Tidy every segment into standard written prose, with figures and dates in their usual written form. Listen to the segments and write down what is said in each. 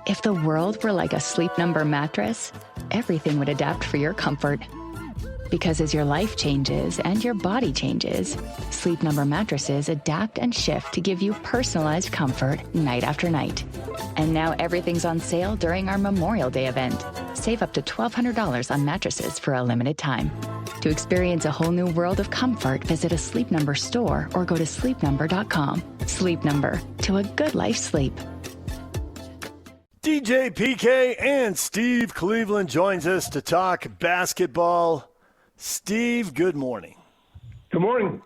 If the world were like a Sleep Number mattress, everything would adapt for your comfort. Because as your life changes and your body changes, Sleep Number mattresses adapt and shift to give you personalized comfort night after night. And now everything's on sale during our Memorial Day event. Save up to $1,200 on mattresses for a limited time. To experience a whole new world of comfort, visit a Sleep Number store or go to sleepnumber.com. Sleep Number, to a good life sleep. DJ PK and Steve Cleveland joins us to talk basketball. Steve, good morning. Good morning.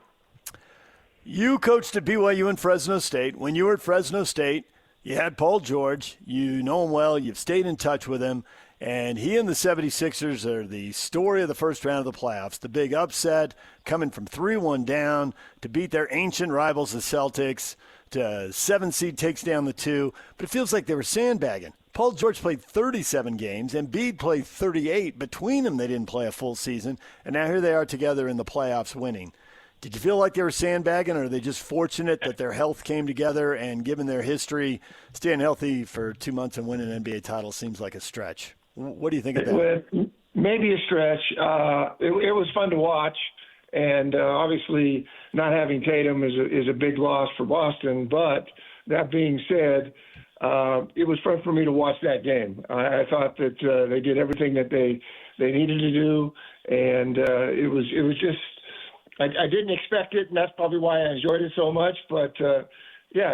You coached at BYU and Fresno State. When you were at Fresno State, you had Paul George. You know him well. You've stayed in touch with him. And he and the 76ers are the story of the first round of the playoffs. The big upset, coming from 3-1 down to beat their ancient rivals, the Celtics. To 7 seed takes down the 2, but it feels like they were sandbagging. Paul George played 37 games, and Embiid played 38. Between them, they didn't play a full season, and now here they are together in the playoffs winning. Did you feel like they were sandbagging, or are they just fortunate that their health came together, and given their history, staying healthy for 2 months and winning an NBA title seems like a stretch? What do you think of that? Well, maybe a stretch. It was fun to watch. And obviously, not having Tatum is a big loss for Boston. But that being said, it was fun for me to watch that game. I thought that they did everything that they needed to do, and it was just I didn't expect it, and that's probably why I enjoyed it so much. But yeah,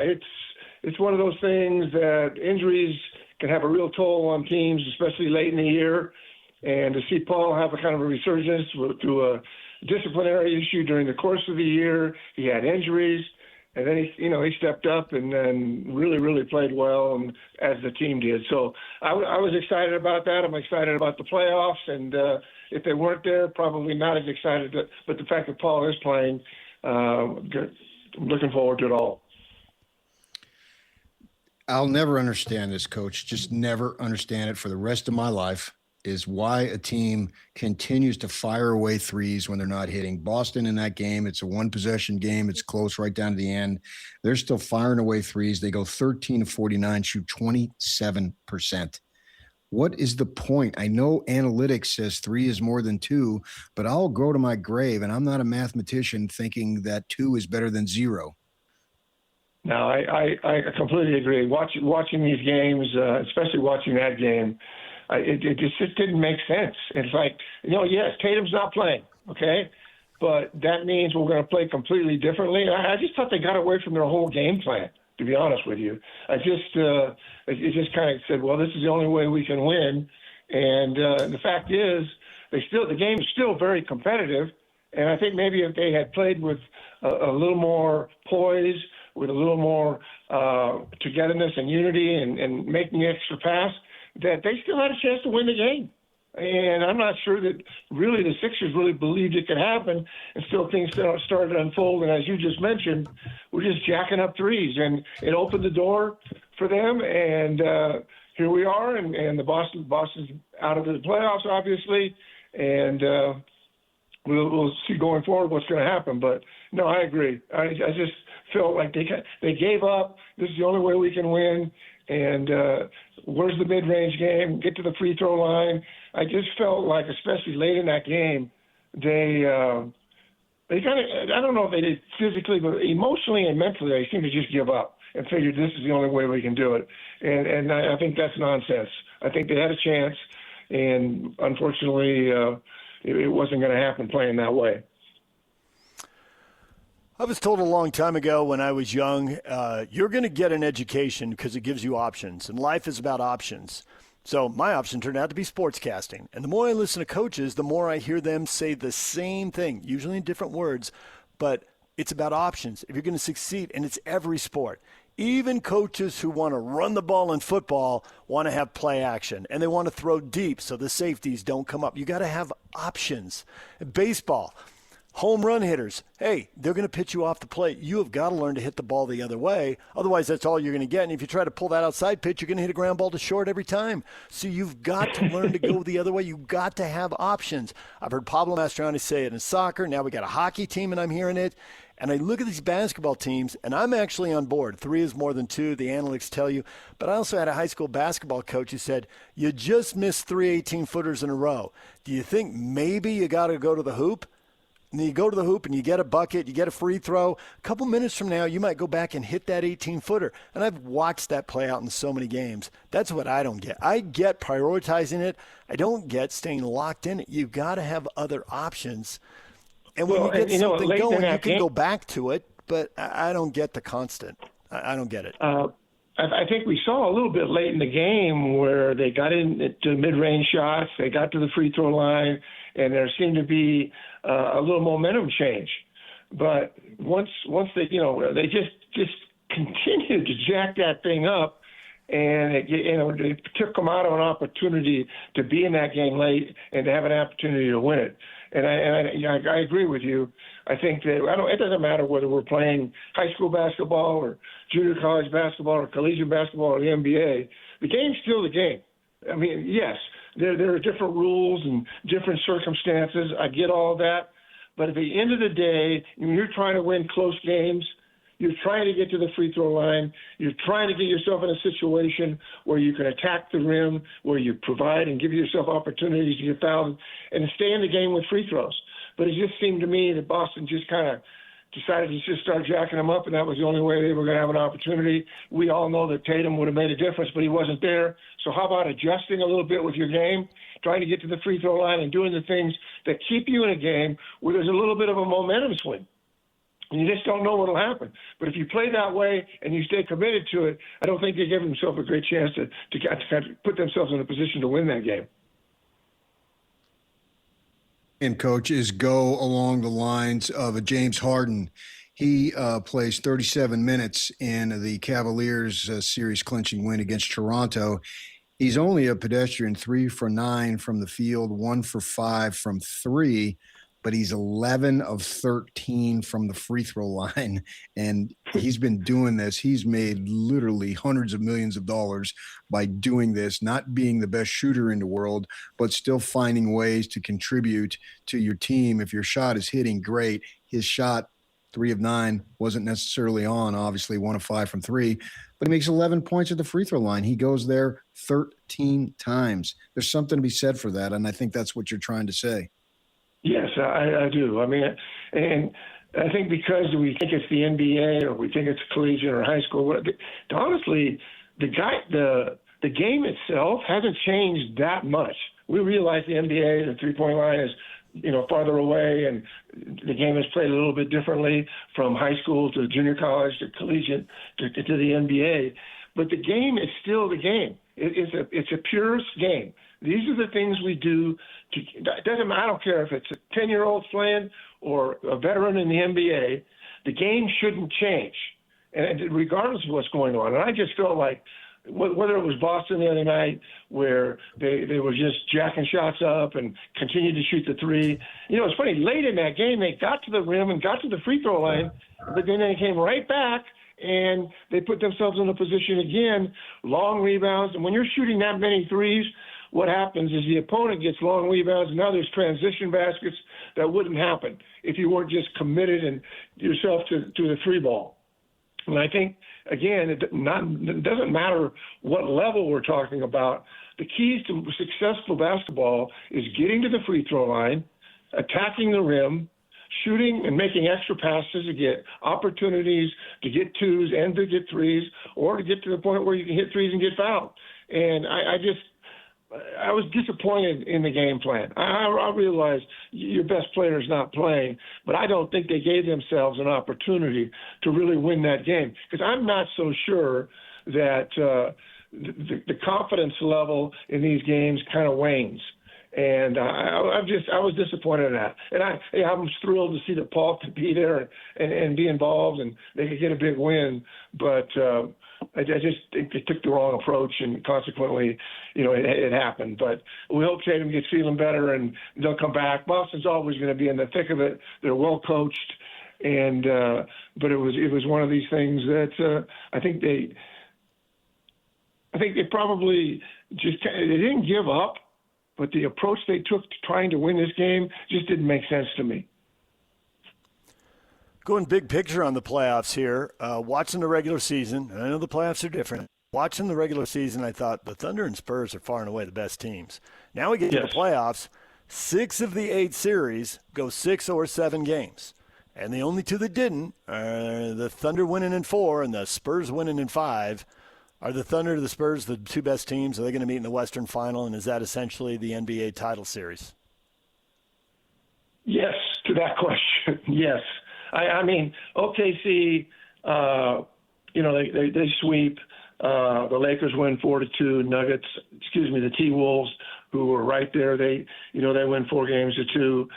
it's one of those things that injuries can have a real toll on teams, especially late in the year. And to see Paul have a kind of a resurgence through a disciplinary issue during the course of the year, he had injuries, and then he stepped up and then really played well, and as the team did. So I was excited about that. I'm excited about the playoffs, and if they weren't there, probably not as excited. But the fact that Paul is playing, I'm looking forward to it all. I'll never understand this, Coach. Just never understand it for the rest of my life. Is why a team continues to fire away threes when they're not hitting. Boston in that game, it's a one-possession game. It's close right down to the end. They're still firing away threes. They go 13 of 49, shoot 27%. What is the point? I know analytics says 3 is more than 2, but I'll go to my grave, and I'm not a mathematician thinking that 2 is better than 0. No, I completely agree. Watching these games, especially watching that game, it just didn't make sense. It's like, yes, Tatum's not playing, okay? But that means we're going to play completely differently. I just thought they got away from their whole game plan, to be honest with you. It just kind of said, well, this is the only way we can win. And the fact is, the game is still very competitive. And I think maybe if they had played with a little more poise, with a little more togetherness and unity and making the extra pass, that they still had a chance to win the game. And I'm not sure that really the Sixers really believed it could happen, and still things started to unfold. And as you just mentioned, we're just jacking up threes, and it opened the door for them. And here we are, and the Boston's out of the playoffs, obviously, and we'll see going forward what's going to happen. But no, I agree. I just felt like they gave up. This is the only way we can win. And where's the mid-range game? Get to the free throw line. I just felt like, especially late in that game, they kind of, I don't know if they did physically, but emotionally and mentally, they seemed to just give up and figured this is the only way we can do it. And I think that's nonsense. I think they had a chance, and unfortunately, it wasn't going to happen playing that way. I was told a long time ago when I was young, you're going to get an education because it gives you options, and life is about options. So my option turned out to be sportscasting. And the more I listen to coaches, the more I hear them say the same thing, usually in different words, but it's about options. If you're going to succeed, and it's every sport. Even coaches who want to run the ball in football want to have play action, and they want to throw deep so the safeties don't come up. You got to have options. In baseball, home run hitters, hey, they're going to pitch you off the plate. You have got to learn to hit the ball the other way. Otherwise, that's all you're going to get. And if you try to pull that outside pitch, you're going to hit a ground ball to short every time. So you've got to learn to go the other way. You've got to have options. I've heard Pablo Mastroianni say it in soccer. Now we got a hockey team, and I'm hearing it. And I look at these basketball teams, and I'm actually on board. 3 is more than 2, the analytics tell you. But I also had a high school basketball coach who said, you just missed 3 18-footers in a row. Do you think maybe you got to go to the hoop? And then you go to the hoop and you get a bucket, you get a free throw. A couple minutes from now, you might go back and hit that 18-footer. And I've watched that play out in so many games. That's what I don't get. I get prioritizing it. I don't get staying locked in it. You've got to have other options. And when you get something going, you can go back to it. But I don't get the constant. I don't get it. I think we saw a little bit late in the game where they got into mid-range shots, they got to the free throw line, and there seemed to be a little momentum change. But once they, they just continued to jack that thing up, and it took them out of an opportunity to be in that game late and to have an opportunity to win it. And I agree with you. I think that it doesn't matter whether we're playing high school basketball or junior college basketball or collegiate basketball or the NBA. The game's still the game. I mean, yes, there are different rules and different circumstances. I get all of that. But at the end of the day, when you're trying to win close games, you're trying to get to the free throw line. You're trying to get yourself in a situation where you can attack the rim, where you provide and give yourself opportunities to get fouled and stay in the game with free throws. But it just seemed to me that Boston just kind of decided to just start jacking them up, and that was the only way they were going to have an opportunity. We all know that Tatum would have made a difference, but he wasn't there. So how about adjusting a little bit with your game, trying to get to the free throw line and doing the things that keep you in a game where there's a little bit of a momentum swing? And you just don't know what will happen. But if you play that way and you stay committed to it, I don't think they give themselves a great chance to put themselves in a position to win that game. And coaches go along the lines of a James Harden. He plays 37 minutes in the Cavaliers series clinching win against Toronto. He's only a pedestrian 3 for 9 from the field, 1 for 5 from 3. But he's 11 of 13 from the free throw line. And he's been doing this. He's made literally hundreds of millions of dollars by doing this, not being the best shooter in the world, but still finding ways to contribute to your team. If your shot is hitting, great. His shot, 3 of 9, wasn't necessarily on, obviously 1 of 5 from 3, but he makes 11 points at the free throw line. He goes there 13 times. There's something to be said for that, and I think that's what you're trying to say. Yes, I do. I mean, and I think because we think it's the NBA or we think it's collegiate or high school, honestly, the game itself hasn't changed that much. We realize the NBA, the three-point line is, farther away, and the game is played a little bit differently from high school to junior college to collegiate to the NBA. But the game is still the game. It's a purest game. These are the things we do. It doesn't matter. I don't care if it's a 10-year-old playing or a veteran in the NBA. The game shouldn't change, and regardless of what's going on. And I just felt like whether it was Boston the other night where they were just jacking shots up and continued to shoot the three. It's funny. Late in that game, they got to the rim and got to the free throw line, but then they came right back and they put themselves in a position again, long rebounds. And when you're shooting that many threes, what happens is the opponent gets long rebounds, and now there's transition baskets that wouldn't happen if you weren't just committed and yourself to the three ball. And I think, again, it doesn't matter what level we're talking about. The keys to successful basketball is getting to the free throw line, attacking the rim, shooting and making extra passes to get opportunities to get twos and to get threes, or to get to the point where you can hit threes and get fouled. And I was disappointed in the game plan. I realized your best player is not playing, but I don't think they gave themselves an opportunity to really win that game, because I'm not so sure that the confidence level in these games kind of wanes. And I was disappointed in that. And I'm thrilled to see that Paul could be there and be involved, and they could get a big win. But I just think they took the wrong approach, and consequently, it happened. But we hope Tatum gets feeling better and they'll come back. Boston's always going to be in the thick of it. They're well coached, and but it was one of these things that I think they probably they didn't give up. But the approach they took to trying to win this game just didn't make sense to me. Going big picture on the playoffs here, watching the regular season, and I know the playoffs are different. Watching the regular season, I thought the Thunder and Spurs are far and away the best teams. Now we get to the playoffs. 6 of the 8 series go 6 or 7 games. And the only 2 that didn't are the Thunder winning in 4 and the Spurs winning in 5. Are the Thunder or the Spurs the 2 best teams? Are they going to meet in the Western Final, and is that essentially the NBA title series? Yes, to that question, yes. I mean, OKC, they sweep. The Lakers win 4-2. Nuggets, the T-Wolves, who were right there, they win 4-2.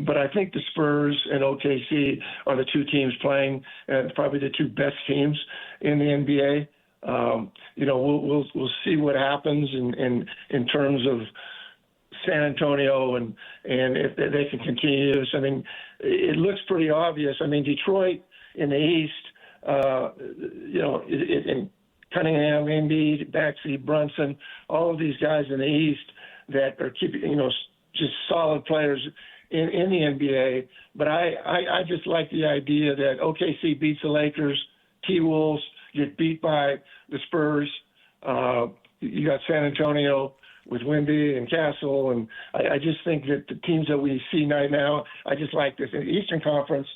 But I think the Spurs and OKC are the 2 teams playing, and probably the 2 best teams in the NBA. We'll see what happens in terms of San Antonio and if they can continue this. I mean, it looks pretty obvious. I mean, Detroit in the East, in Cunningham, Embiid, Maxey, Brunson, all of these guys in the East that are keeping, just solid players in the NBA. But I just like the idea that OKC beats the Lakers, T-Wolves get beat by the Spurs. You got San Antonio with Wemby and Castle, and I just think that the teams that we see right now, I just like this. In the Eastern Conference,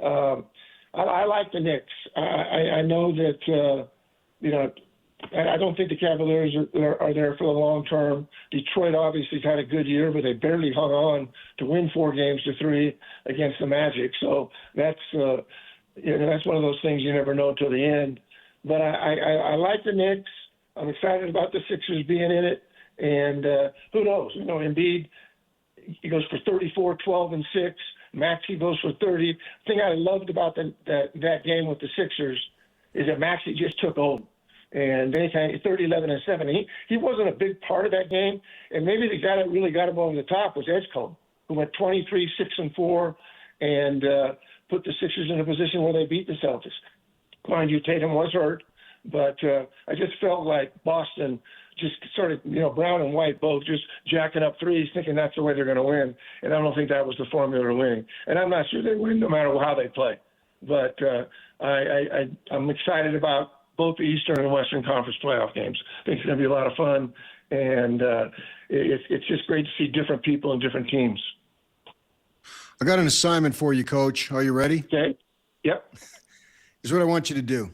I like the Knicks. I know that, I don't think the Cavaliers are there for the long term. Detroit obviously had a good year, but they barely hung on to win 4-3 against the Magic. So that's one of those things you never know till the end. But I like the Knicks. I'm excited about the Sixers being in it. And who knows? Embiid, he goes for 34, 12, and 6. Maxey goes for 30. The thing I loved about that game with the Sixers is that Maxey just took over. And they kind of 30, 11, and 7. He wasn't a big part of that game. And maybe the guy that really got him over the top was Edgecombe, who went 23, 6, and 4, and put the Sixers in a position where they beat the Celtics. Mind you, Tatum was hurt, but I just felt like Boston just started, Brown and White both just jacking up threes, thinking that's the way they're going to win. And I don't think that was the formula to winning. And I'm not sure they win no matter how they play. But I'm excited about both the Eastern and Western Conference playoff games. I think it's going to be a lot of fun. And it's just great to see different people and different teams. I got an assignment for you, Coach. Are you ready? Okay. Yep. Here's what I want you to do.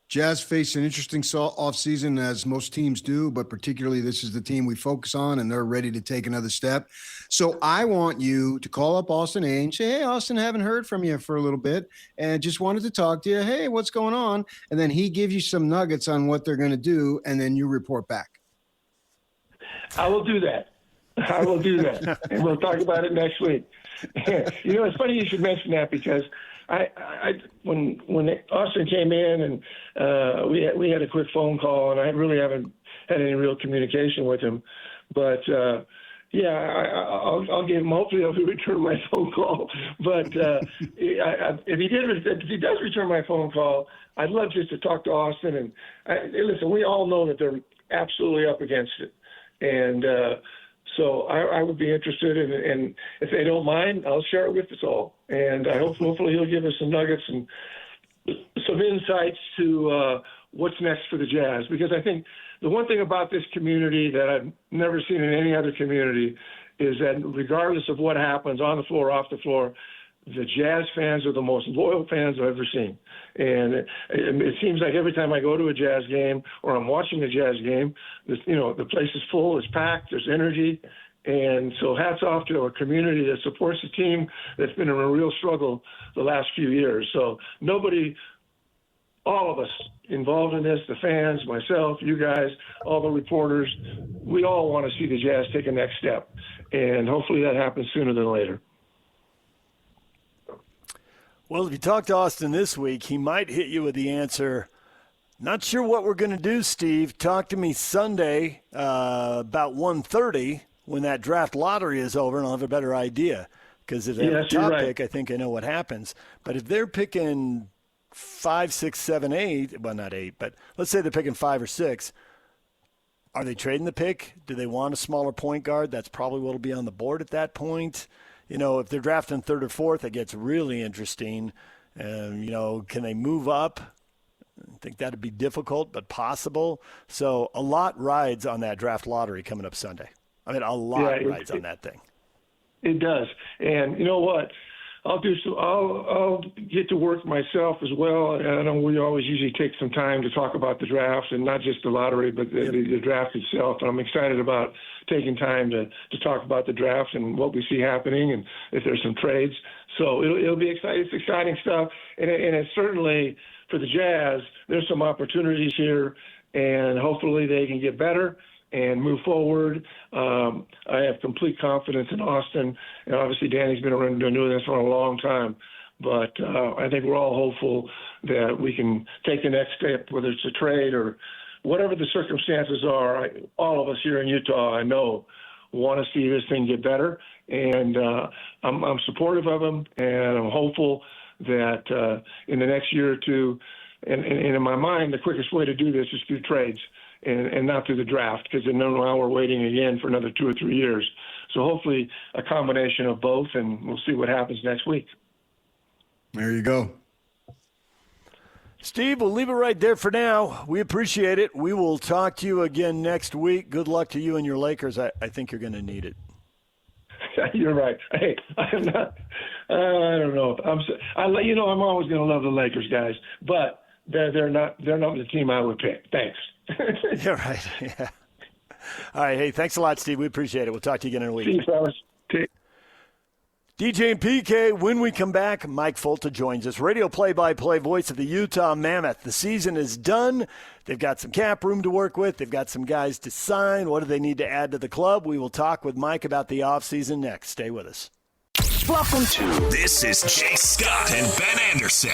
Jazz face an interesting offseason, as most teams do, but particularly this is the team we focus on, and they're ready to take another step. So I want you to call up Austin Ainge, say, hey, Austin, haven't heard from you for a little bit, and just wanted to talk to you. Hey, what's going on? And then he gives you some nuggets on what they're going to do, and then you report back. I will do that. And we'll talk about it next week. It's funny you should mention that because when Austin came in and we had a quick phone call, and I really haven't had any real communication with him. But I'll give him. Hopefully, he'll return my phone call. But if he does return my phone call, I'd love just to talk to Austin. And listen, we all know that they're absolutely up against it, and so I would be interested, and if they don't mind, I'll share it with us all. And I hopefully he'll give us some nuggets and some insights to what's next for the Jazz. Because I think the one thing about this community that I've never seen in any other community is that regardless of what happens on the floor, off the floor, the Jazz fans are the most loyal fans I've ever seen. And it seems like every time I go to a Jazz game or I'm watching a Jazz game, the place is full, it's packed, there's energy. And so hats off to our community that supports the team that's been in a real struggle the last few years. So all of us involved in this, the fans, myself, you guys, all the reporters, we all want to see the Jazz take a next step. And hopefully that happens sooner than later. Well, if you talk to Austin this week, he might hit you with the answer, not sure what we're going to do, Steve. Talk to me Sunday about 1:30 when that draft lottery is over, and I'll have a better idea. Because if they have a top pick, I think I know what happens. But if they're picking 5, 6, 7, 8, well, not 8, but let's say they're picking 5 or 6, are they trading the pick? Do they want a smaller point guard? That's probably what will be on the board at that point. if they're drafting third or fourth, it gets really interesting. Can they move up? I think that'd be difficult, but possible. So a lot rides on that draft lottery coming up Sunday. I mean, a lot rides on that thing. It does. And you know what? I'll get to work myself as well. And I know we always usually take some time to talk about the draft, and not just the lottery, but the draft itself. And I'm excited about taking time to talk about the draft and what we see happening, and if there's some trades. So it'll be exciting. It's exciting stuff. And it's certainly for the Jazz, there's some opportunities here, and hopefully they can get better and move forward. I have complete confidence in Austin, and obviously Danny's been around doing this for a long time. But I think we're all hopeful that we can take the next step, whether it's a trade or whatever the circumstances are. All of us here in Utah, I know, want to see this thing get better, and I'm supportive of them, and I'm hopeful that in the next year or two, and in my mind, the quickest way to do this is through trades and not through the draft, because then now we're waiting again for another 2 or 3 years. So hopefully a combination of both, and we'll see what happens next week. There you go. Steve, we'll leave it right there for now. We appreciate it. We will talk to you again next week. Good luck to you and your Lakers. I think you're going to need it. You're right. Hey, I'm not. I don't know. I'm always going to love the Lakers, guys, but they're not the team I would pick. Thanks. You're right. Yeah. All right. Hey, thanks a lot, Steve. We appreciate it. We'll talk to you again in a week. See you, fellas. DJ and PK, when we come back, Mike Folta joins us, radio play-by-play voice of the Utah Mammoth. The season is done. They've got some cap room to work with. They've got some guys to sign. What do they need to add to the club? We will talk with Mike about the offseason next. Stay with us. Welcome to This is Jay Scott and Ben Anderson.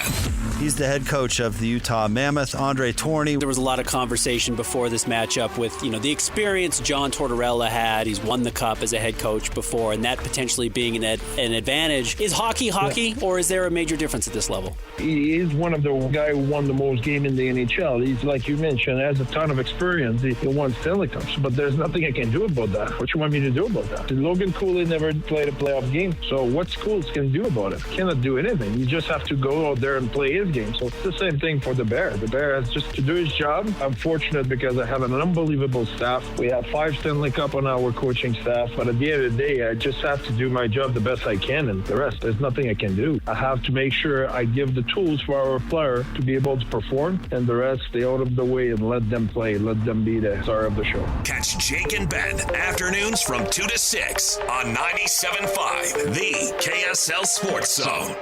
He's the head coach of the Utah Mammoth, Andre Torney. There was a lot of conversation before this matchup with, the experience John Tortorella had. He's won the cup as a head coach before, and that potentially being an advantage. Is hockey, or is there a major difference at this level? He is one of the guys who won the most game in the NHL. He's, like you mentioned, has a ton of experience. He won Stanley Cups, but there's nothing I can do about that. What you want me to do about that? Logan Cooley never played a playoff game, so what schools can do about it? Cannot do anything. You just have to go out there and play his game. So it's the same thing for the Bear. The Bear has just to do his job. I'm fortunate because I have an unbelievable staff. We have 5 Stanley Cup on our coaching staff, but at the end of the day, I just have to do my job the best I can, and the rest, there's nothing I can do. I have to make sure I give the tools for our player to be able to perform, and the rest, stay out of the way and let them play. Let them be the star of the show. Catch Jake and Ben afternoons from 2 to 6 on 97.5, the KSL Sports Zone.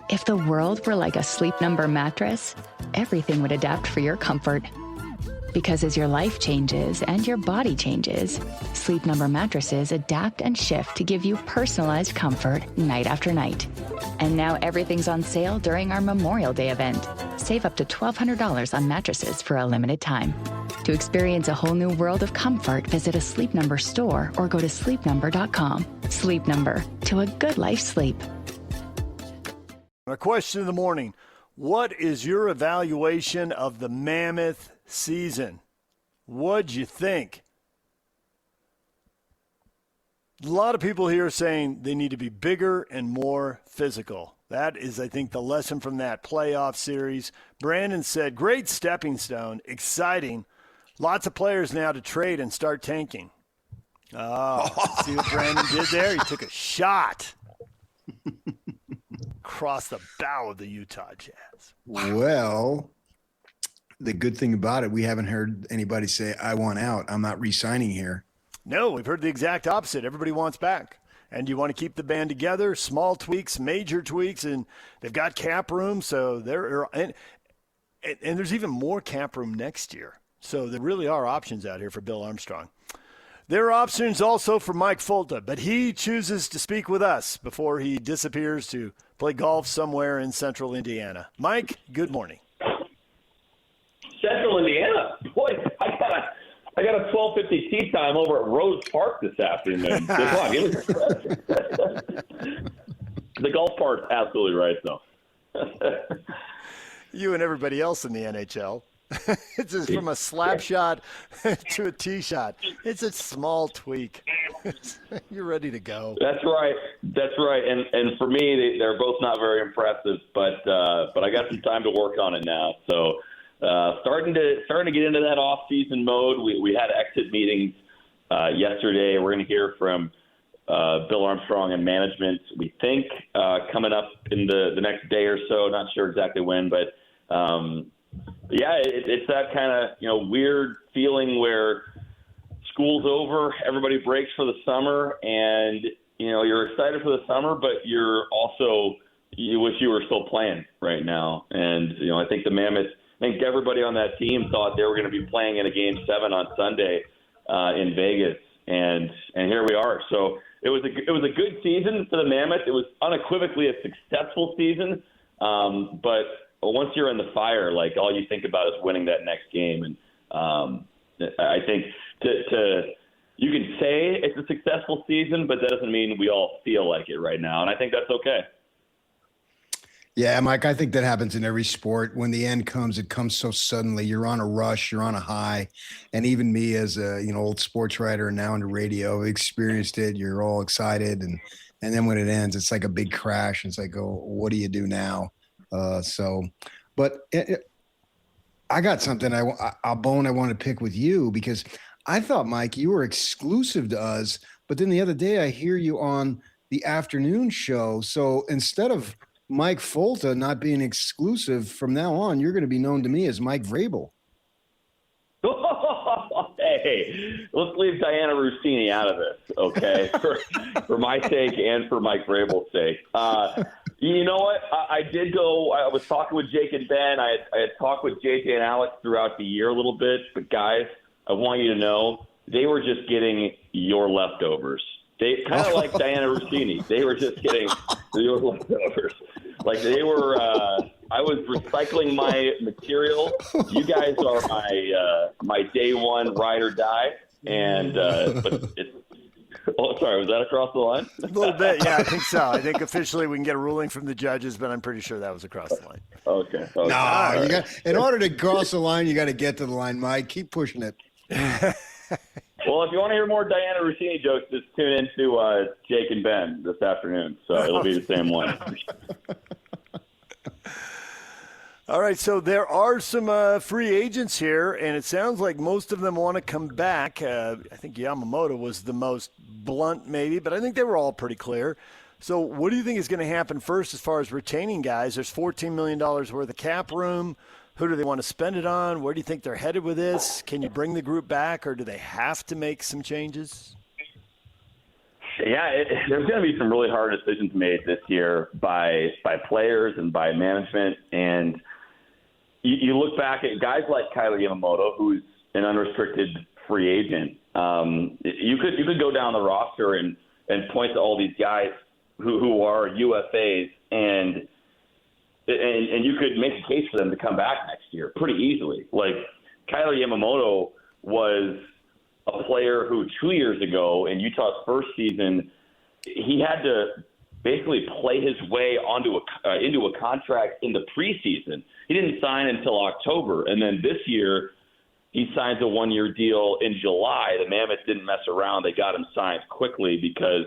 If the world were like a Sleep Number mattress, everything would adapt for your comfort. Because as your life changes and your body changes, Sleep Number mattresses adapt and shift to give you personalized comfort night after night. And now everything's on sale during our Memorial Day event. Save up to $1,200 on mattresses for a limited time. To experience a whole new world of comfort, visit a Sleep Number store or go to sleepnumber.com. Sleep Number, to a good night's sleep. Our question of the morning, what is your evaluation of the Mammoth season? What'd you think? A lot of people here saying they need to be bigger and more physical. That is, I think, the lesson from that playoff series. Brandon said, great stepping stone, exciting. Lots of players now to trade and start tanking. Oh, see what Brandon did there? He took a shot across the bow of the Utah Jazz. Well, the good thing about it, we haven't heard anybody say, I want out. I'm not re-signing here. No, we've heard the exact opposite. Everybody wants back. And you want to keep the band together, small tweaks, major tweaks, and they've got cap room. So and there's even more cap room next year. So there really are options out here for Bill Armstrong. There are options also for Mike Folta, but he chooses to speak with us before he disappears to play golf somewhere in central Indiana. Mike, good morning. Central Indiana? Boy, I got a 12:50 tea time over at Rose Park this afternoon. Come on, give me the golf part's absolutely right, though. You and everybody else in the NHL. It's just from a slap shot to a tee shot. It's a small tweak. You're ready to go. That's right. And for me, they're both not very impressive, but I got some time to work on it now. So starting to get into that off-season mode. We had exit meetings yesterday. We're going to hear from Bill Armstrong and management, we think, coming up in the next day or so. Not sure exactly when, but it's that kind of weird feeling where school's over, everybody breaks for the summer, and you're excited for the summer, but you wish you were still playing right now. And I think the Mammoth, everybody on that team thought they were going to be playing in a Game 7 on Sunday in Vegas, and here we are. So it was a good season for the Mammoth. It was unequivocally a successful season, but once you're in the fire, all you think about is winning that next game. And I think you can say it's a successful season, but that doesn't mean we all feel like it right now, and I think that's okay. Yeah, Mike, I think that happens in every sport. When the end comes, it comes so suddenly. You're on a rush, you're on a high. And even me as a old sports writer and now into radio, I've experienced it. You're all excited. And then when it ends, it's like a big crash. It's like, oh, what do you do now? I got something a bone I want to pick with you, because I thought, Mike, you were exclusive to us. But then the other day I hear you on the afternoon show. So instead of Mike Folta not being exclusive, from now on, you're going to be known to me as Mike Vrabel. Hey, let's leave Diana Rossini out of this, okay? for my sake and for Mike Vrabel's sake. You know what? I did go. I was talking with Jake and Ben. I had talked with JJ and Alex throughout the year a little bit. But guys, I want you to know they were just getting your leftovers. They kind of like Diana Rossini. They were just getting your leftovers. Like they were. I was recycling my material. You guys are my day one ride or die. And but it's. Oh, sorry. Was that across the line? A little bit. Yeah, I think so. I think officially we can get a ruling from the judges, but I'm pretty sure that was across the line. Okay. No, right. In order to cross the line, you got to get to the line, Mike. Keep pushing it. Well, if you want to hear more Diana Rossini jokes, just tune into Jake and Ben this afternoon. So it'll be the same one. All right, so there are some free agents here, and it sounds like most of them want to come back. I think Yamamoto was the most blunt maybe, but I think they were all pretty clear. So what do you think is going to happen first as far as retaining guys? There's $14 million worth of cap room. Who do they want to spend it on? Where do you think they're headed with this? Can you bring the group back, or do they have to make some changes? Yeah, there's going to be some really hard decisions made this year by players and by management. And you look back at guys like Kyler Yamamoto, who's an unrestricted free agent. You could go down the roster and point to all these guys who are UFAs, and you could make a case for them to come back next year pretty easily. Like Kyler Yamamoto was a player who 2 years ago in Utah's first season, he had to basically play his way into a contract in the preseason. He didn't sign until October, and then this year he signs a one-year deal in July. The Mammoth didn't mess around; they got him signed quickly because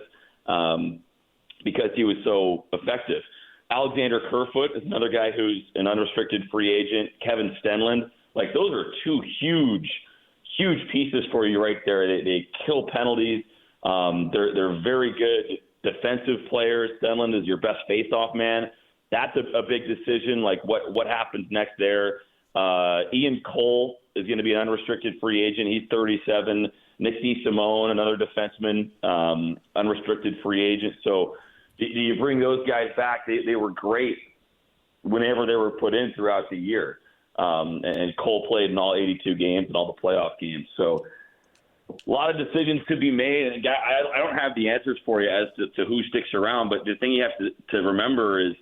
he was so effective. Alexander Kerfoot is another guy who's an unrestricted free agent. Kevin Stenlund, like those are two huge pieces for you right there. They kill penalties. They're very good defensive players. Stenlund is your best face-off man. That's a big decision. Like what happens next there? Ian Cole is going to be an unrestricted free agent. He's 37. Nick DeSimone, another defenseman, unrestricted free agent. So do you bring those guys back? They were great whenever they were put in throughout the year. And Cole played in all 82 games and all the playoff games. So a lot of decisions could be made. And I don't have the answers for you as to who sticks around. But the thing you have to remember is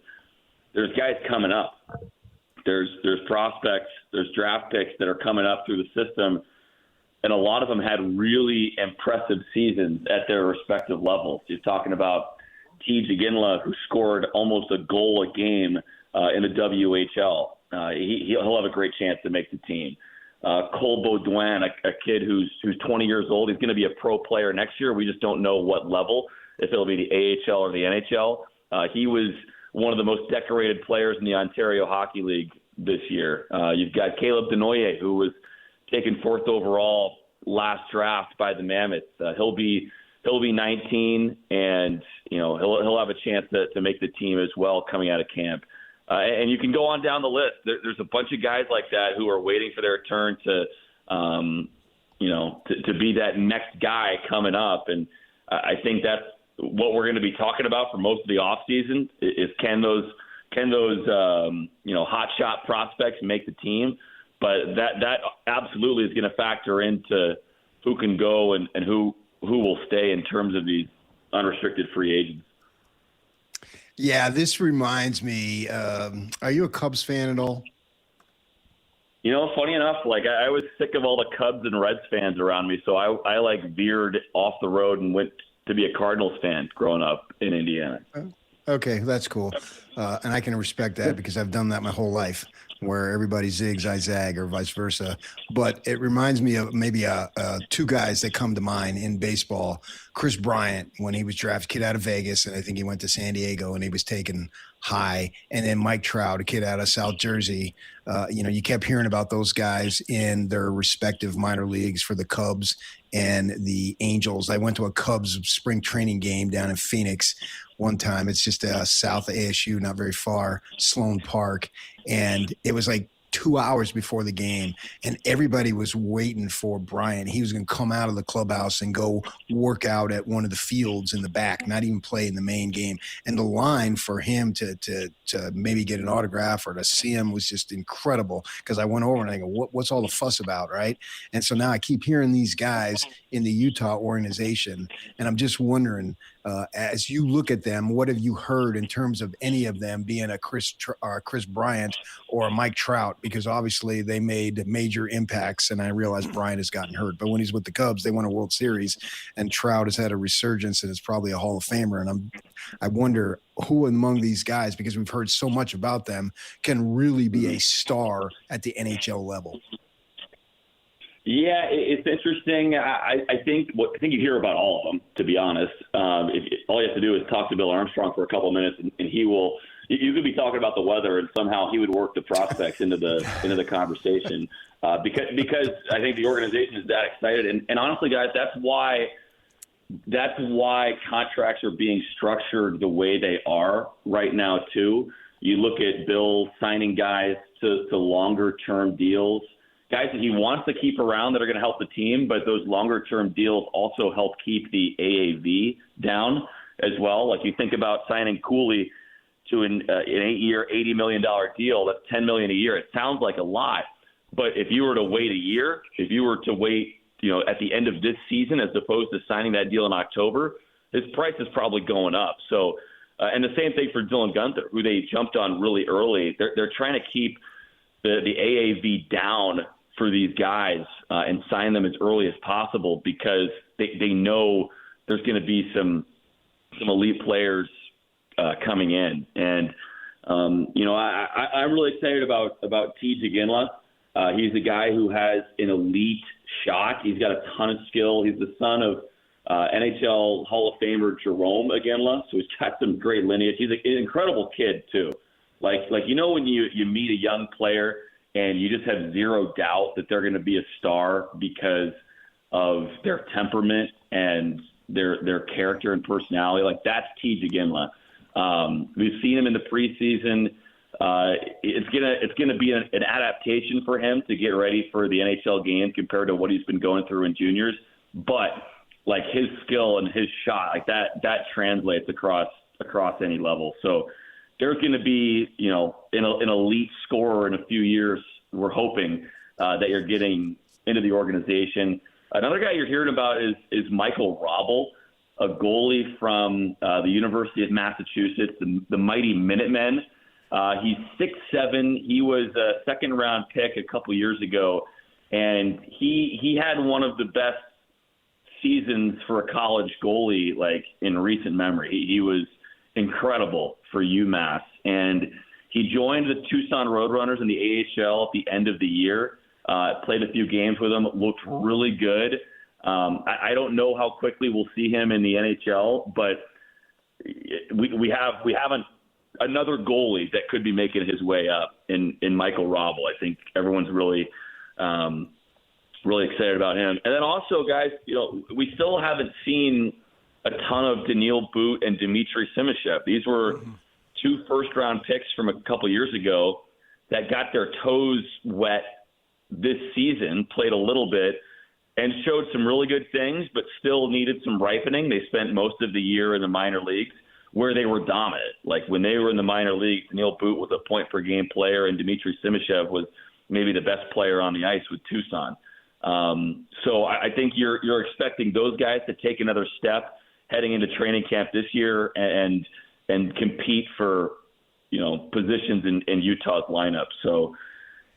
there's guys coming up. There's prospects. There's draft picks that are coming up through the system. And a lot of them had really impressive seasons at their respective levels. You're talking about T. Jaginla, who scored almost a goal a game in the WHL. He'll have a great chance to make the team. Cole Baudouin, a kid who's 20 years old. He's going to be a pro player next year. We just don't know what level, if it'll be the AHL or the NHL. He was one of the most decorated players in the Ontario Hockey League this year. You've got Caleb Denoyer, who was taken 4th overall last draft by the Mammoth. He'll be 19, and he'll have a chance to make the team as well coming out of camp. And you can go on down the list. There's a bunch of guys like that who are waiting for their turn to be that next guy coming up. And I think that's what we're going to be talking about for most of the offseason is can those hot shot prospects make the team? But that absolutely is going to factor into who can go and who will stay in terms of these unrestricted free agents. Yeah, this reminds me, are you a Cubs fan at all? Funny enough, I was sick of all the Cubs and Reds fans around me, so I veered off the road and went to be a Cardinals fan growing up in Indiana. Okay, that's cool. And I can respect that because I've done that my whole life, where everybody zigs, I zag, or vice versa. But it reminds me of maybe two guys that come to mind in baseball. Chris Bryant, when he was drafted, kid out of Vegas, and I think he went to San Diego, and he was taken high. And then Mike Trout, a kid out of South Jersey. You kept hearing about those guys in their respective minor leagues for the Cubs and the Angels. I went to a Cubs spring training game down in Phoenix one time. It's just south of ASU, not very far, Sloan Park. And it was like 2 hours before the game, and everybody was waiting for Bryant. He was going to come out of the clubhouse and go work out at one of the fields in the back, not even play in the main game. And the line for him to maybe get an autograph or to see him was just incredible, because I went over and I go, what's all the fuss about, right? And so now I keep hearing these guys in the Utah organization, and I'm just wondering, as you look at them, what have you heard in terms of any of them being a Chris Bryant or a Mike Trout? Because obviously they made major impacts, and I realize Bryant has gotten hurt. But when he's with the Cubs, they won a World Series, and Trout has had a resurgence and is probably a Hall of Famer. And I wonder who among these guys, because we've heard so much about them, can really be a star at the NHL level. Yeah, it's interesting. I think you hear about all of them, to be honest. All you have to do is talk to Bill Armstrong for a couple of minutes, and he will. You could be talking about the weather, and somehow he would work the prospects into the conversation because I think the organization is that excited. And honestly, guys, that's why contracts are being structured the way they are right now too. You look at Bill signing guys to longer term deals. Guys that he wants to keep around that are going to help the team, but those longer-term deals also help keep the AAV down as well. Like you think about signing Cooley to an 8-year, $80 million deal, that's $10 million a year. It sounds like a lot, but if you were to wait a year, if you were to wait, at the end of this season as opposed to signing that deal in October, his price is probably going up. So, and the same thing for Dylan Guenther, who they jumped on really early. They're trying to keep the AAV down for these guys and sign them as early as possible because they know there's going to be some elite players coming in. And, I'm really excited about T.J. Ginla. He's a guy who has an elite shot. He's got a ton of skill. He's the son of NHL Hall of Famer Jerome Ginla, so he's got some great lineage. He's an incredible kid, too. Like when you meet a young player and you just have zero doubt that they're going to be a star because of their temperament and their character and personality. Like that's T.J. Ginla. We've seen him in the preseason. It's gonna be an adaptation for him to get ready for the NHL game compared to what he's been going through in juniors. But like his skill and his shot, like that translates across any level. So there's going to be, an elite scorer in a few years. We're hoping that you're getting into the organization. Another guy you're hearing about is Michael Robel, a goalie from the University of Massachusetts, the mighty Minutemen. He's 6'7". He was a second-round pick a couple years ago, and he had one of the best seasons for a college goalie like in recent memory. He was incredible for UMass, and he joined the Tucson Roadrunners in the AHL at the end of the year. Played a few games with him, looked really good. I don't know how quickly we'll see him in the NHL, but we have another goalie that could be making his way up in Michael Robel. I think everyone's really excited about him. And then also, guys, we still haven't seen a ton of Daniil Boot and Dmitry Simashev. These were two first-round picks from a couple years ago that got their toes wet this season, played a little bit, and showed some really good things, but still needed some ripening. They spent most of the year in the minor leagues where they were dominant. Like when they were in the minor leagues, Daniil Boot was a point-per-game player, and Dmitry Simashev was maybe the best player on the ice with Tucson. So I think you're expecting those guys to take another step heading into training camp this year and compete for, positions in Utah's lineup. So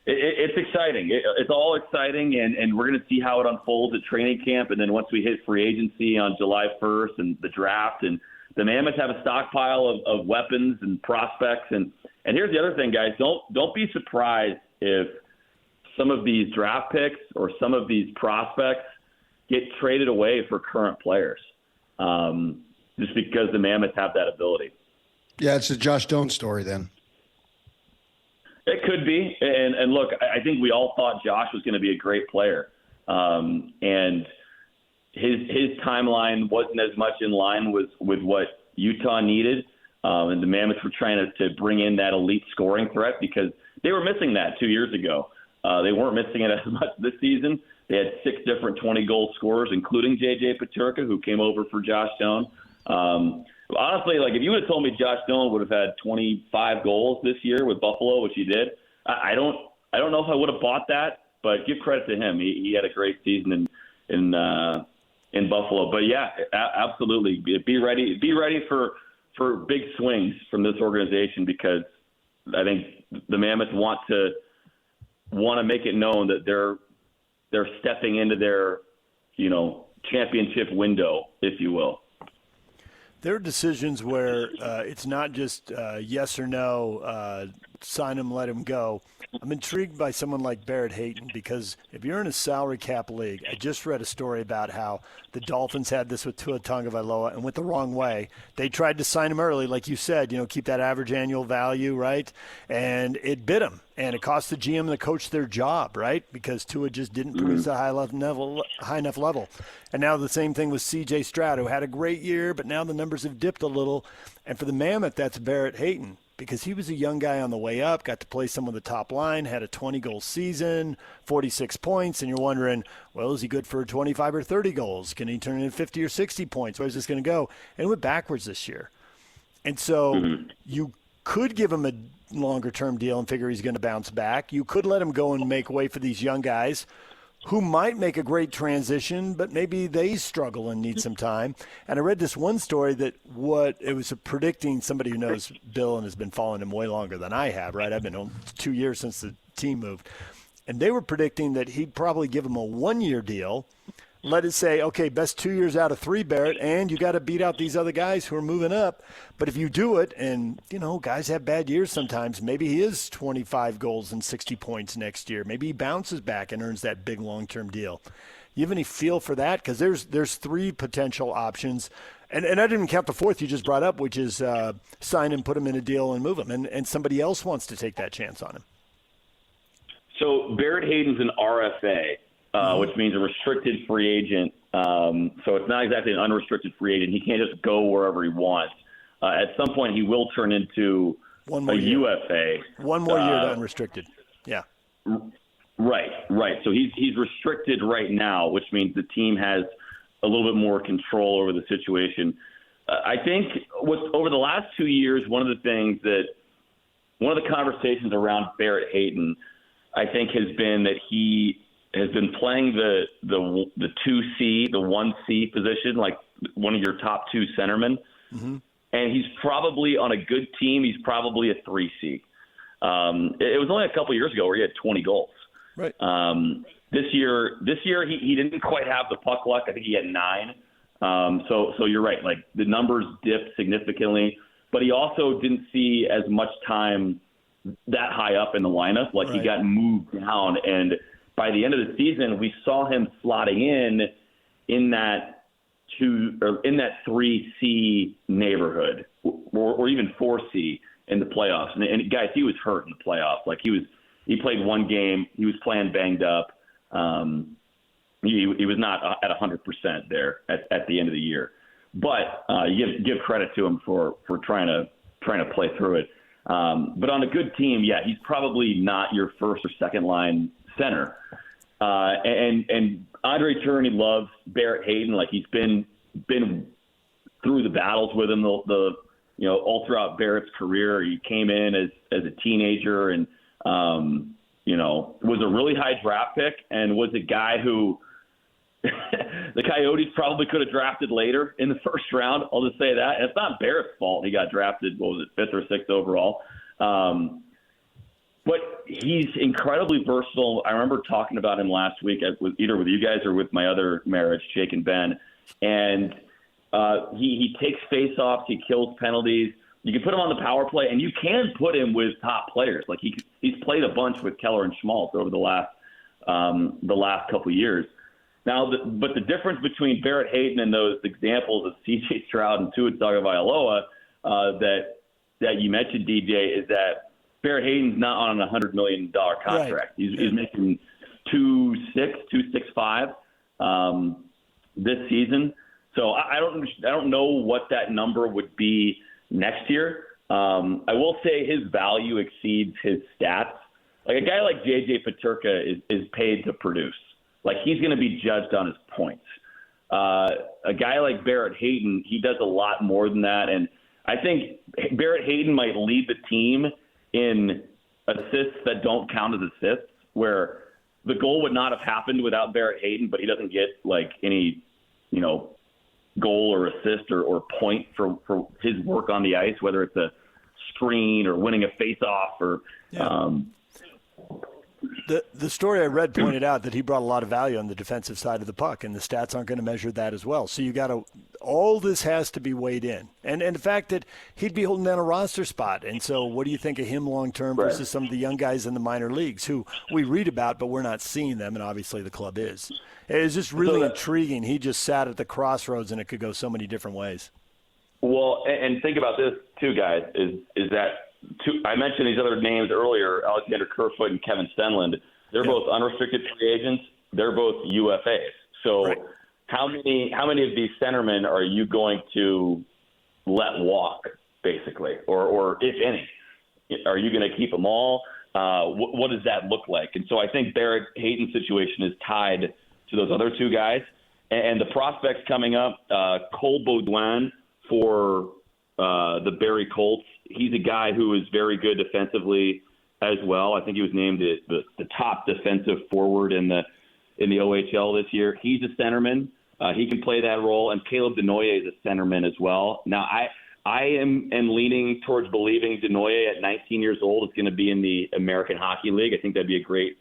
it's exciting. It's all exciting, and we're going to see how it unfolds at training camp. And then once we hit free agency on July 1st and the draft, and the Mammoths have a stockpile of weapons and prospects. And here's the other thing, guys. Don't be surprised if some of these draft picks or some of these prospects get traded away for current players, just because the Mammoths have that ability. Yeah, it's a Josh Doan story then. It could be. And look, I think we all thought Josh was going to be a great player. And his timeline wasn't as much in line with what Utah needed. And the Mammoths were trying to bring in that elite scoring threat because they were missing that 2 years ago. They weren't missing it as much this season. They had 6 different 20-goal scorers, including J.J. Peterka, who came over for Josh Doan. Honestly, like if you would have told me Josh Doan would have had 25 goals this year with Buffalo, which he did, I don't know if I would have bought that. But give credit to him; he had a great season in Buffalo. But yeah, absolutely, be ready for big swings from this organization because I think the Mammoths want to make it known that they're stepping into their championship window, if you will. There are decisions where it's not just yes or no, sign him, let him go. I'm intrigued by someone like Barrett Hayton because if you're in a salary cap league, I just read a story about how the Dolphins had this with Tua Tagovailoa and went the wrong way. They tried to sign him early, like you said, keep that average annual value, right? And it bit him, and it cost the GM and the coach their job, right? Because Tua just didn't produce a high enough level. And now the same thing with C.J. Stroud, who had a great year, but now the numbers have dipped a little. And for the Mammoth, that's Barrett Hayton. Because he was a young guy on the way up, got to play some of the top line, had a 20-goal season, 46 points, and you're wondering, well, is he good for 25 or 30 goals? Can he turn in 50 or 60 points? Where's this going to go? And it went backwards this year. And so you could give him a longer-term deal and figure he's going to bounce back. You could let him go and make way for these young guys who might make a great transition, but maybe they struggle and need some time. And I read this one story that it was predicting somebody who knows Bill and has been following him way longer than I have, right? I've been on 2 years since the team moved. And they were predicting that he'd probably give him a 1-year deal, let it say, okay, best 2 years out of 3, Barrett, and you got to beat out these other guys who are moving up. But if you do it, and, guys have bad years sometimes, maybe he is 25 goals and 60 points next year. Maybe he bounces back and earns that big long-term deal. You have any feel for that? Because there's 3 potential options. And I didn't count the 4th you just brought up, which is sign him, put him in a deal, and move him. And somebody else wants to take that chance on him. So Barrett Hayton's an RFA. Which means a restricted free agent. So it's not exactly an unrestricted free agent. He can't just go wherever he wants. At some point, he will turn into a UFA. 1 more year to unrestricted. Yeah. Right. So he's restricted right now, which means the team has a little bit more control over the situation. I think over the last 2 years, one of the conversations around Barrett Hayton, I think, has been that he has been playing the 2C, the 1C position, like one of your top 2 centermen. Mm-hmm. And he's probably on a good team. He's probably a 3C. It was only a couple years ago where he had 20 goals. Right. This year he didn't quite have the puck luck. I think he had 9. So you're right. Like the numbers dipped significantly, but he also didn't see as much time that high up in the lineup. Like He got moved down, and by the end of the season, we saw him slotting in that 3C neighborhood or even 4C in the playoffs. And guys, he was hurt in the playoffs. Like he played one game. He was playing banged up. He was not at 100% there at the end of the year. But you give credit to him for trying to play through it. But on a good team, yeah, he's probably not your first or second line center. And Andre Tourigny loves Barrett Hayton. Like he's been through the battles with him all throughout Barrett's career. He came in as a teenager and was a really high draft pick and was a guy who the Coyotes probably could have drafted later in the first round. I'll just say that. And it's not Barrett's fault he got drafted, 5th or 6th overall. But he's incredibly versatile. I remember talking about him last week either with you guys or with my other marriage, Jake and Ben. And he takes face-offs. He kills penalties. You can put him on the power play, and you can put him with top players. Like he's played a bunch with Keller and Schmaltz over the last couple of years. Now, but the difference between Barrett Hayton and those examples of C.J. Stroud and Tua Tagovailoa that you mentioned, DJ, is that Barrett Hayton's not on a $100 million contract. Right. He's making $265 this season. So I don't know what that number would be next year. I will say his value exceeds his stats. Like a guy like J.J. Peterka is paid to produce. Like he's going to be judged on his points. A guy like Barrett Hayton, he does a lot more than that. And I think Barrett Hayton might lead the team in assists that don't count as assists, where the goal would not have happened without Barrett Hayton, but he doesn't get like any, goal or assist or point for his work on the ice, whether it's a screen or winning a face-off or The story I read pointed out that he brought a lot of value on the defensive side of the puck, and the stats aren't going to measure that as well. So all this has to be weighed in. And the fact that he'd be holding down a roster spot. And so what do you think of him long-term versus some of the young guys in the minor leagues who we read about, but we're not seeing them, and obviously the club is. It's just really intriguing. He just sat at the crossroads, and it could go so many different ways. Well, and think about this too, guys, is that I mentioned these other names earlier, Alexander Kerfoot and Kevin Stenlund. They're both unrestricted free agents. They're both UFAs. So how many of these centermen are you going to let walk, basically, or if any? Are you going to keep them all? What does that look like? And so I think Barrett Hayton's situation is tied to those other two guys. And the prospects coming up, Cole Baudouin for the Barrie Colts. He's a guy who is very good defensively as well. I think he was named the top defensive forward in the OHL this year. He's a centerman. He can play that role. And Caleb Denoyer is a centerman as well. Now, I am leaning towards believing Denoyer at 19 years old is going to be in the American Hockey League. I think that'd be a great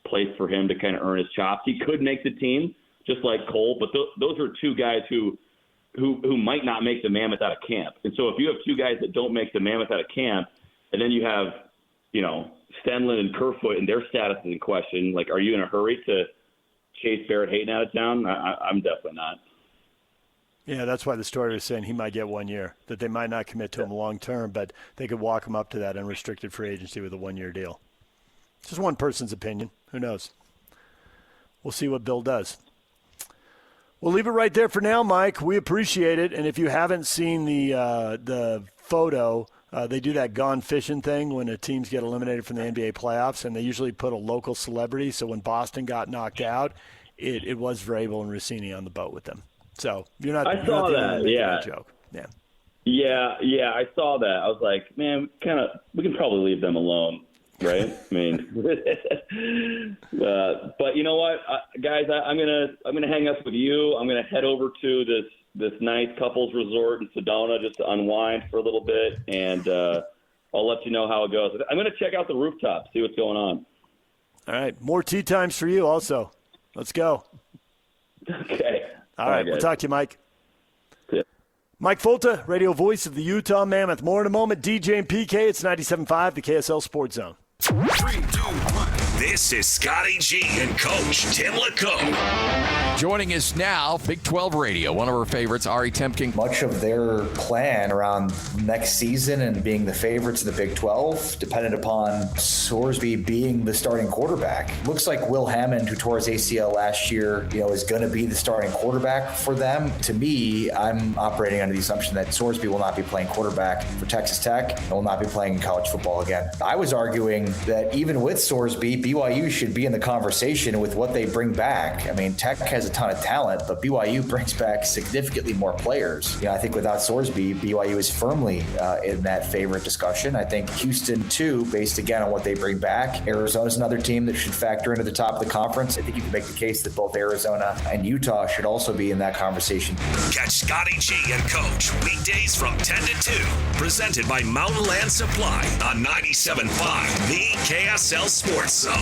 place for him to kind of earn his chops. He could make the team, just like Cole, but those are two guys who might not make the Mammoth out of camp. And so if you have two guys that don't make the Mammoth out of camp, and then you have, Stenlund and Kerfoot and their status is in question, like, are you in a hurry to chase Barrett Hayton out of town? I'm definitely not. Yeah, that's why the story was saying he might get 1 year, that they might not commit to him long term, but they could walk him up to that unrestricted free agency with a 1-year deal. It's just one person's opinion. Who knows? We'll see what Bill does. We'll leave it right there for now, Mike. We appreciate it. And if you haven't seen the photo, they do that gone fishing thing when the teams get eliminated from the NBA playoffs, and they usually put a local celebrity. So when Boston got knocked out, it was Vrabel and Rossini on the boat with them. So you're not. I saw that. Yeah. Joke. Yeah. Yeah. I saw that. I was like, man, we can probably leave them alone. Right? I mean, but you know what, guys, I'm gonna hang up with you. I'm gonna head over to this nice couples resort in Sedona just to unwind for a little bit, and I'll let you know how it goes. I'm gonna check out the rooftop, see what's going on. All right, more tea times for you also. Let's go. Okay. All right, we'll talk to you, Mike. Yeah. Mike Folta, radio voice of the Utah Mammoth. More in a moment. DJ and PK, it's 97.5, the KSL Sports Zone. 3, 2, 1. This is Scotty G and Coach Tim LeComb. Joining us now, Big 12 Radio, one of our favorites, Ari Temkin. Much of their plan around next season and being the favorites in the Big 12 depended upon Sorsby being the starting quarterback. Looks like Will Hammond, who tore his ACL last year, is going to be the starting quarterback for them. To me, I'm operating under the assumption that Sorsby will not be playing quarterback for Texas Tech and will not be playing in college football again. I was arguing that even with Sorsby, BYU should be in the conversation with what they bring back. I mean, Tech has a ton of talent, but BYU brings back significantly more players. I think without Sorsby, BYU is firmly in that favorite discussion. I think Houston, too, based again on what they bring back. Arizona's another team that should factor into the top of the conference. I think you can make the case that both Arizona and Utah should also be in that conversation. Catch Scotty G and Coach weekdays from 10 to 2. Presented by Mountain Land Supply on 97.5, the KSL Sports Zone.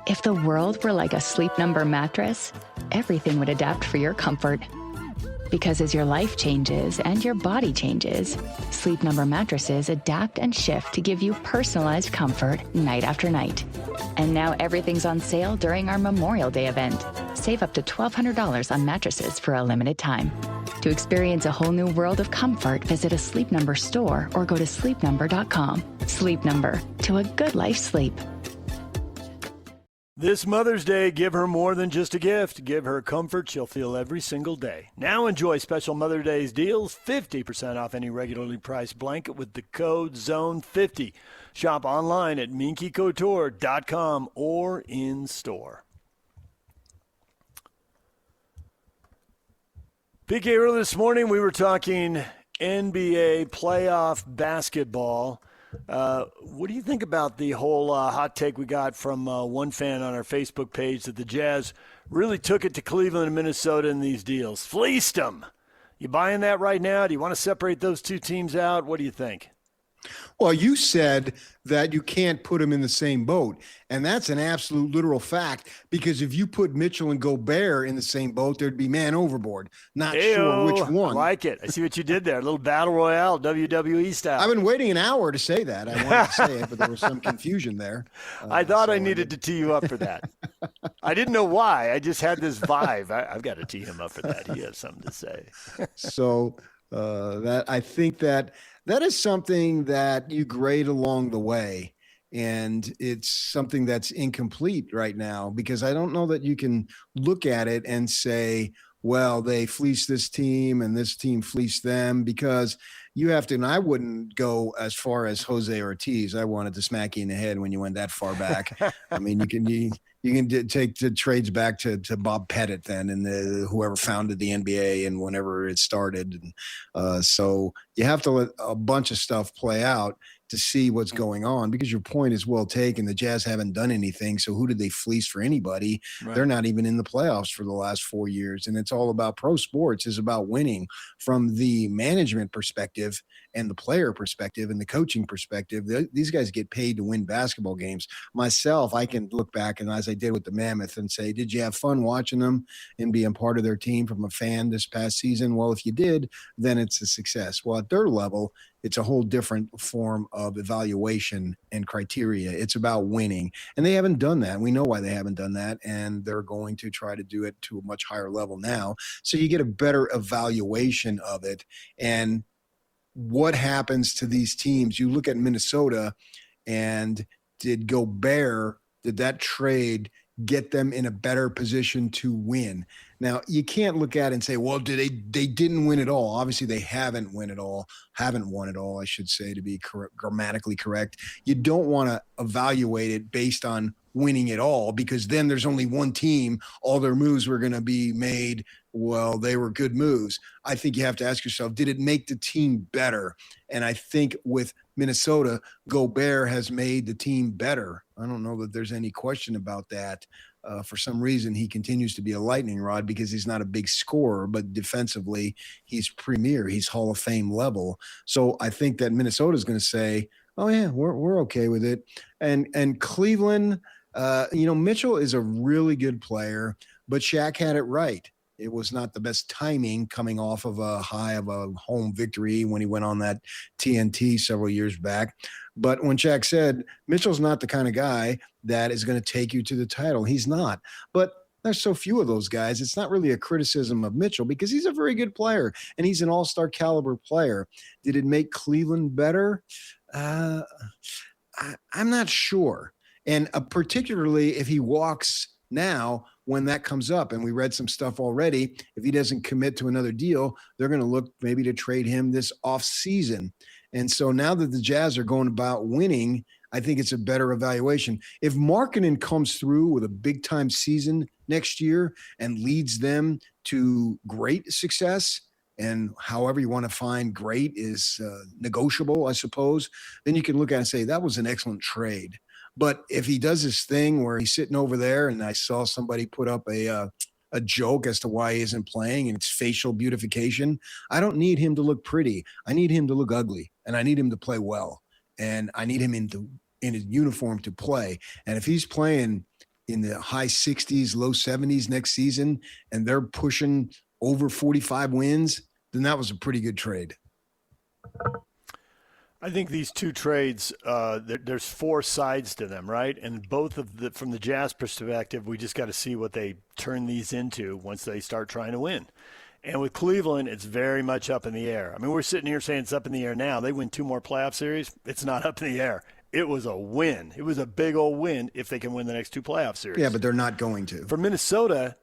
If the world were like a Sleep Number mattress, everything would adapt for your comfort. Because as your life changes and your body changes, Sleep Number mattresses adapt and shift to give you personalized comfort night after night. And now everything's on sale during our Memorial Day event. Save up to $1,200 on mattresses for a limited time. To experience a whole new world of comfort, visit a Sleep Number store or go to sleepnumber.com. Sleep Number, to a good life sleep. This Mother's Day, give her more than just a gift. Give her comfort she'll feel every single day. Now enjoy special Mother's Day deals, 50% off any regularly priced blanket with the code ZONE50. Shop online at minkycouture.com or in store. PK, earlier this morning we were talking NBA playoff basketball. What do you think about the whole hot take we got from one fan on our Facebook page that the Jazz really took it to Cleveland and Minnesota in these deals? Fleeced them. You buying that right now? Do you want to separate those two teams out? What do you think? Well, you said that you can't put them in the same boat, and that's an absolute literal fact, because if you put Mitchell and Gobert in the same boat, there'd be man overboard. Not sure which one. I like it. I see what you did there. A little battle royale, WWE style. I've been waiting an hour to say that. I wanted to say it, but there was some confusion there. I thought I needed to tee you up for that. I didn't know why. I just had this vibe. I've got to tee him up for that. He has something to say. So that I think that is something that you grade along the way, and it's something that's incomplete right now, because I don't know that you can look at it and say, well, they fleeced this team and this team fleeced them, because you have to, and I wouldn't go as far as Jose Ortiz. I wanted to smack you in the head when you went that far back. I mean, you can take the trades back to Bob Pettit then, and whoever founded the NBA and whenever it started. And so you have to let a bunch of stuff play out to see what's going on, because your point is well taken. The Jazz haven't done anything. So who did they fleece for anybody? Right. They're not even in the playoffs for the last 4 years. And it's all about pro sports is about winning from the management perspective and the player perspective and the coaching perspective. These guys get paid to win basketball games. Myself, I can look back, and as I did with the Mammoth, and say, did you have fun watching them and being part of their team from a fan this past season? Well, if you did, then it's a success. Well, at their level, it's a whole different form of evaluation and criteria. It's about winning. And they haven't done that. We know why they haven't done that. And they're going to try to do it to a much higher level now. So you get a better evaluation of it. And what happens to these teams? You look at Minnesota, and did that trade get them in a better position to win? Now, you can't look at it and say, well, they didn't win it all. Obviously, they haven't won it all, I should say, to be grammatically correct. You don't want to evaluate it based on winning it all, because then there's only one team. All their moves were going to be made. Well, they were good moves. I think you have to ask yourself, did it make the team better? And I think with Minnesota, Gobert has made the team better. I don't know that there's any question about that. For some reason, he continues to be a lightning rod because he's not a big scorer, but defensively, he's premier. He's Hall of Fame level. So I think that Minnesota is going to say, oh, yeah, we're okay with it. And Cleveland, Mitchell is a really good player, but Shaq had it right. It was not the best timing coming off of a high of a home victory when he went on that TNT several years back. But when Jack said, Mitchell's not the kind of guy that is going to take you to the title, he's not. But there's so few of those guys. It's not really a criticism of Mitchell because he's a very good player and he's an all-star caliber player. Did it make Cleveland better? I'm not sure. And particularly if he walks now when that comes up, and we read some stuff already, if he doesn't commit to another deal, they're going to look maybe to trade him this offseason. And so now that the Jazz are going about winning, I think it's a better evaluation. If Markkanen comes through with a big-time season next year and leads them to great success, and however you want to find great is negotiable, I suppose, then you can look at it and say that was an excellent trade. But if he does this thing where he's sitting over there, and I saw somebody put up a joke as to why he isn't playing, and it's facial beautification, I don't need him to look pretty. I need him to look ugly, and I need him to play well, and I need him in his uniform to play. And if he's playing in the high 60s, low 70s next season, and they're pushing over 45 wins, then that was a pretty good trade. I think these two trades, there's four sides to them, right? And both from the Jazz perspective, we just got to see what they turn these into once they start trying to win. And with Cleveland, it's very much up in the air. I mean, we're sitting here saying it's up in the air now. They win 2 more playoff series. It's not up in the air. It was a win. It was a big old win if they can win the next 2 playoff series. Yeah, but they're not going to. For Minnesota,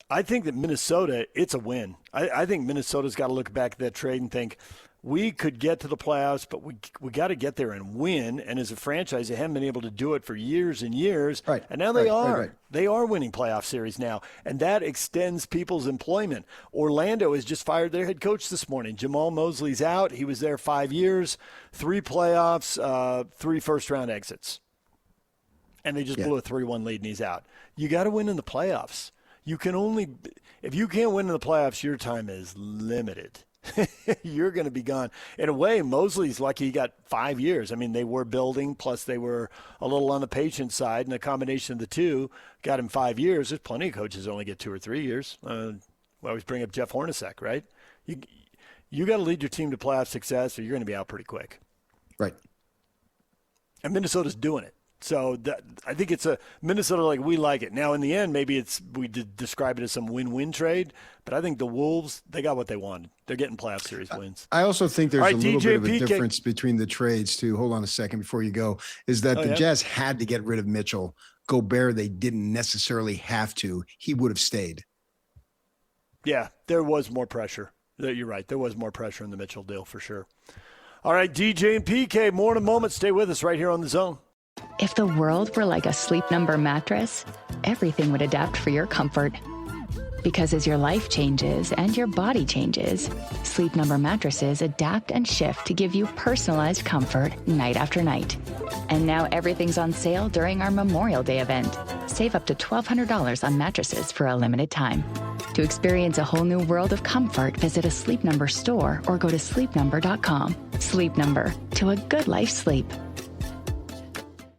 I think that Minnesota, it's a win. I think Minnesota's got to look back at that trade and think, we could get to the playoffs, but we got to get there and win. And as a franchise, they haven't been able to do it for years and years. Right. And now they are. Right. They are winning playoff series now. And that extends people's employment. Orlando has just fired their head coach this morning. Jamal Mosley's out. He was there 5 years, 3 playoffs, 3 first-round exits. And they just blew a 3-1 lead, and he's out. You got to win in the playoffs. You can only – if you can't win in the playoffs, your time is limited. You're going to be gone. In a way, Mosley's lucky he got 5 years. I mean, they were building, plus they were a little on the patient side, and a combination of the two got him 5 years. There's plenty of coaches that only get 2 or 3 years. We always bring up Jeff Hornacek, right? You got to lead your team to playoff success, or you're going to be out pretty quick. Right. And Minnesota's doing it. So I think it's a Minnesota, like, we like it. Now, in the end, maybe we describe it as some win-win trade, but I think the Wolves, they got what they wanted. They're getting playoff series wins. I also think there's a little bit of a PK difference between the trades, too. Hold on a second before you go. Is that the Jazz had to get rid of Mitchell. Gobert, they didn't necessarily have to. He would have stayed. Yeah, there was more pressure. You're right. There was more pressure in the Mitchell deal for sure. All right, DJ and PK, more in a moment. Stay with us right here on The Zone. If the world were like a Sleep Number mattress, everything would adapt for your comfort. Because as your life changes and your body changes, Sleep Number mattresses adapt and shift to give you personalized comfort night after night. And now everything's on sale during our Memorial Day event. Save up to $1,200 on mattresses for a limited time. To experience a whole new world of comfort, visit a Sleep Number store or go to sleepnumber.com. Sleep Number, to a good life sleep.